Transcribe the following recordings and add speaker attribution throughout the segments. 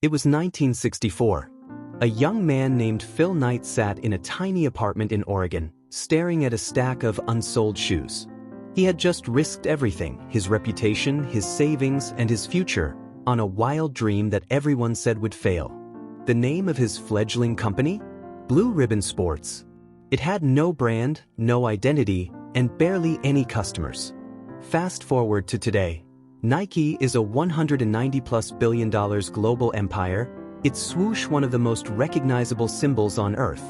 Speaker 1: It was 1964. A young man named Phil Knight sat in a tiny apartment in Oregon, staring at a stack of unsold shoes. He had just risked everything, his reputation, his savings, and his future, on a wild dream that everyone said would fail. The name of his fledgling company? Blue Ribbon Sports. It had no brand, no identity, and barely any customers. Fast forward to today. Nike is a $190+ billion global empire, its swoosh one of the most recognizable symbols on earth.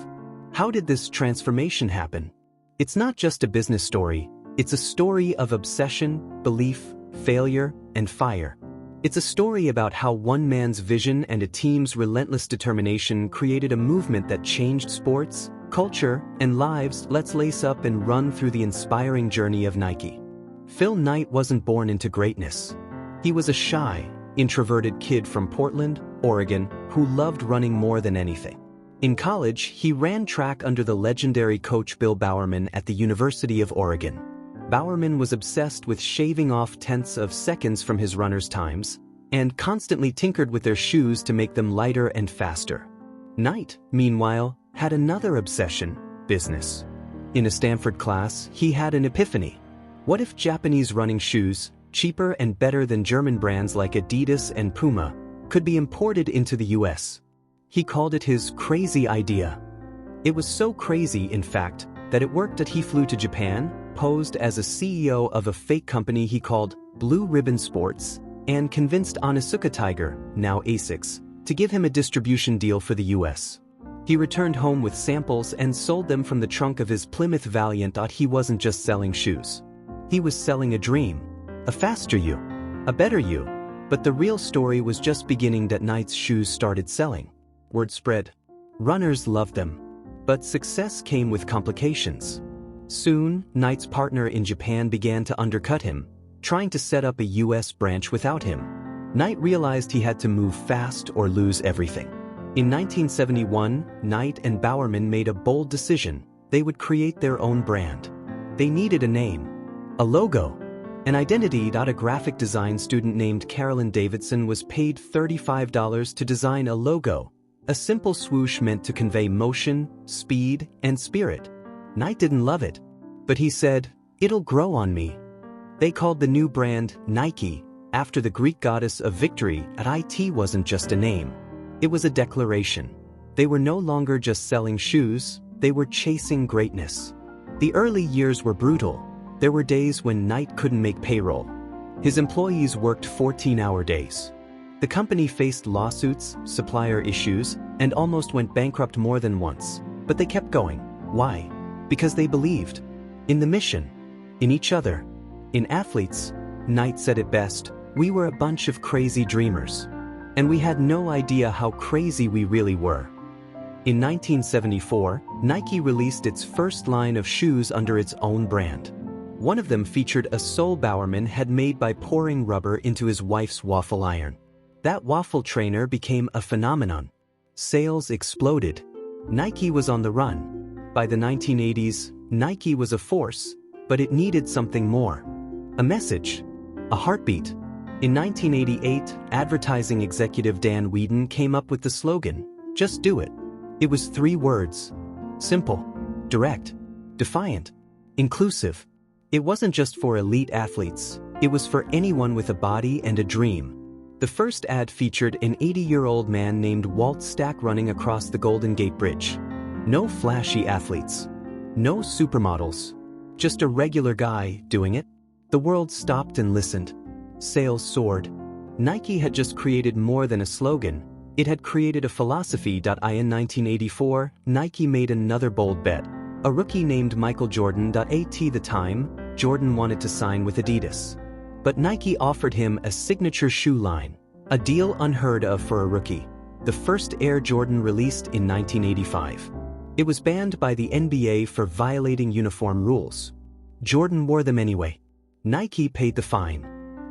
Speaker 1: How did this transformation happen? It's not just a business story, it's a story of obsession, belief, failure, and fire. It's a story about how one man's vision and a team's relentless determination created a movement that changed sports, culture, and lives. Let's lace up and run through the inspiring journey of Nike. Phil Knight wasn't born into greatness. He was a shy, introverted kid from Portland, Oregon, who loved running more than anything. In college, he ran track under the legendary coach Bill Bowerman at the University of Oregon. Bowerman was obsessed with shaving off tenths of seconds from his runners' times, and constantly tinkered with their shoes to make them lighter and faster. Knight, meanwhile, had another obsession: business. In a Stanford class, he had an epiphany. What if Japanese running shoes, cheaper and better than German brands like Adidas and Puma, could be imported into the US? He called it his crazy idea. It was so crazy, in fact, that it worked that he flew to Japan, posed as a CEO of a fake company he called Blue Ribbon Sports, and convinced Onitsuka Tiger, now ASICS, to give him a distribution deal for the US. He returned home with samples and sold them from the trunk of his Plymouth Valiant. He wasn't just selling shoes. He was selling a dream. A faster you. A better you. But the real story was just beginning. That Knight's shoes started selling. Word spread. Runners loved them. But success came with complications. Soon, Knight's partner in Japan began to undercut him, trying to set up a US branch without him. Knight realized he had to move fast or lose everything. In 1971, Knight and Bowerman made a bold decision. They would create their own brand. They needed a name, a logo, an identity. A graphic design student named Carolyn Davidson was paid $35 to design a logo. A simple swoosh meant to convey motion, speed, and spirit. Knight didn't love it, but he said, "It'll grow on me." They called the new brand Nike, after the Greek goddess of victory. It wasn't just a name. It was a declaration. They were no longer just selling shoes, they were chasing greatness. The early years were brutal. There were days when Knight couldn't make payroll. His employees worked 14-hour days. The company faced lawsuits, supplier issues, and almost went bankrupt more than once. But they kept going. Why? Because they believed. In the mission. In each other. In athletes. Knight said it best, "We were a bunch of crazy dreamers. And we had no idea how crazy we really were." In 1974, Nike released its first line of shoes under its own brand. One of them featured a sole Bowerman had made by pouring rubber into his wife's waffle iron. That waffle trainer became a phenomenon. Sales exploded. Nike was on the run. By the 1980s, Nike was a force, but it needed something more. A message. A heartbeat. In 1988, advertising executive Dan Whedon came up with the slogan, "Just do it." It was 3 words. Simple. Direct. Defiant. Inclusive. It wasn't just for elite athletes, it was for anyone with a body and a dream. The first ad featured an 80-year-old man named Walt Stack running across the Golden Gate Bridge. No flashy athletes. No supermodels. Just a regular guy doing it. The world stopped and listened. Sales soared. Nike had just created more than a slogan. It had created a philosophy. In 1984, Nike made another bold bet. A rookie named Michael Jordan. At the time, Jordan wanted to sign with Adidas. But Nike offered him a signature shoe line, a deal unheard of for a rookie. The first Air Jordan released in 1985. It was banned by the NBA for violating uniform rules. Jordan wore them anyway. Nike paid the fine.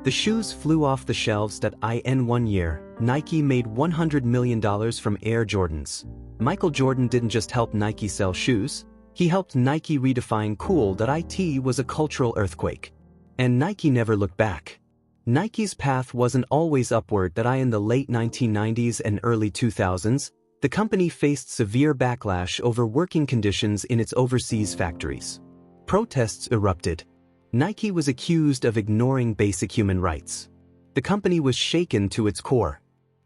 Speaker 1: The shoes flew off the shelves. In 1 year, Nike made $100 million from Air Jordans. Michael Jordan didn't just help Nike sell shoes, he helped Nike redefine cool. It was a cultural earthquake. And Nike never looked back. Nike's path wasn't always upward. That in the late 1990s and early 2000s, the company faced severe backlash over working conditions in its overseas factories. Protests erupted. Nike was accused of ignoring basic human rights. The company was shaken to its core.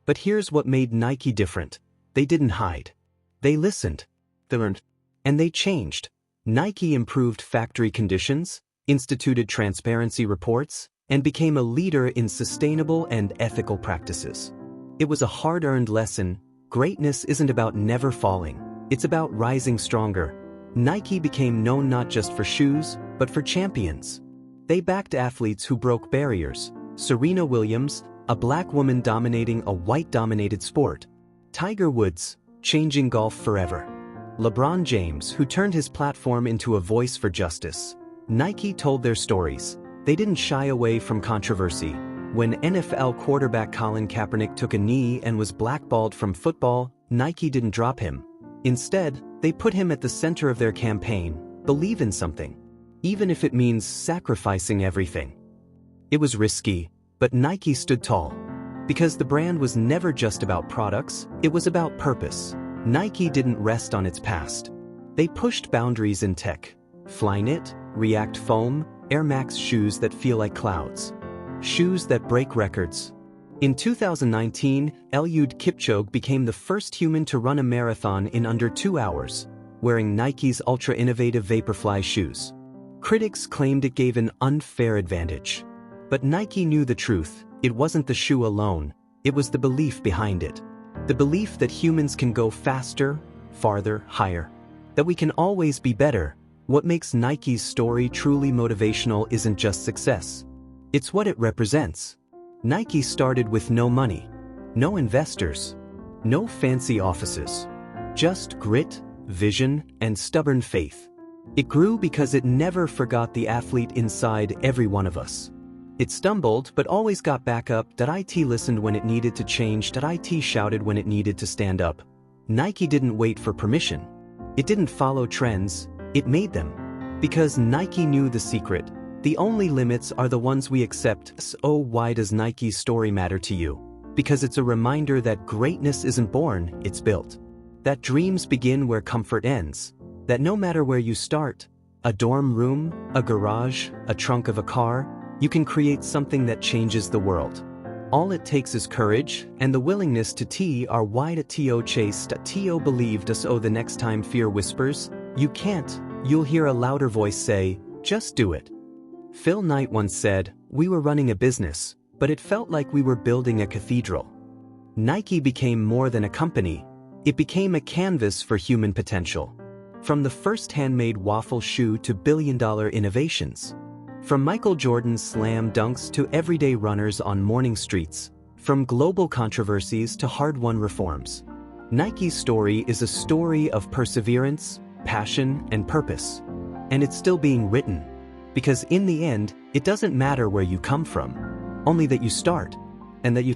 Speaker 1: But here's what made Nike different. They didn't hide. They listened. They learned. And they changed. Nike improved factory conditions, instituted transparency reports, and became a leader in sustainable and ethical practices. It was a hard-earned lesson. Greatness isn't about never falling. It's about rising stronger. Nike became known not just for shoes, but for champions. They backed athletes who broke barriers. Serena Williams, a black woman dominating a white-dominated sport. Tiger Woods, changing golf forever. LeBron James, who turned his platform into a voice for justice. Nike told their stories. They didn't shy away from controversy. When NFL quarterback Colin Kaepernick took a knee and was blackballed from football, Nike didn't drop him. Instead, they put him at the center of their campaign. Believe in something, even if it means sacrificing everything. It was risky, but Nike stood tall. Because the brand was never just about products, it was about purpose. Nike didn't rest on its past. They pushed boundaries in tech. Flyknit, React Foam, Air Max shoes that feel like clouds. Shoes that break records. In 2019, Eliud Kipchoge became the first human to run a marathon in under 2 hours, wearing Nike's ultra-innovative Vaporfly shoes. Critics claimed it gave an unfair advantage. But Nike knew the truth. It wasn't the shoe alone. It was the belief behind it. The belief that humans can go faster, farther, higher. That we can always be better. What makes Nike's story truly motivational isn't just success. It's what it represents. Nike started with no money, no investors, no fancy offices. Just grit, vision, and stubborn faith. It grew because it never forgot the athlete inside every one of us. It stumbled but always got back up. It listened when it needed to change. It shouted when it needed to stand up. Nike didn't wait for permission. It didn't follow trends. It made them. Because Nike knew the secret. The only limits are the ones we accept. So why does Nike's story matter to you? Because it's a reminder that greatness isn't born, it's built. That dreams begin where comfort ends. That no matter where you start, a dorm room, a garage, a trunk of a car, you can create something that changes the world. All it takes is courage and the willingness to to believed us. The next time fear whispers, you can't, you'll hear a louder voice say, just do it. Phil Knight once said, we were running a business, but it felt like we were building a cathedral. Nike became more than a company. It became a canvas for human potential. From the first handmade waffle shoe to billion-dollar innovations. From Michael Jordan's slam dunks to everyday runners on morning streets. From global controversies to hard-won reforms. Nike's story is a story of perseverance, passion, and purpose. And it's still being written. Because in the end, it doesn't matter where you come from. Only that you start. And that you...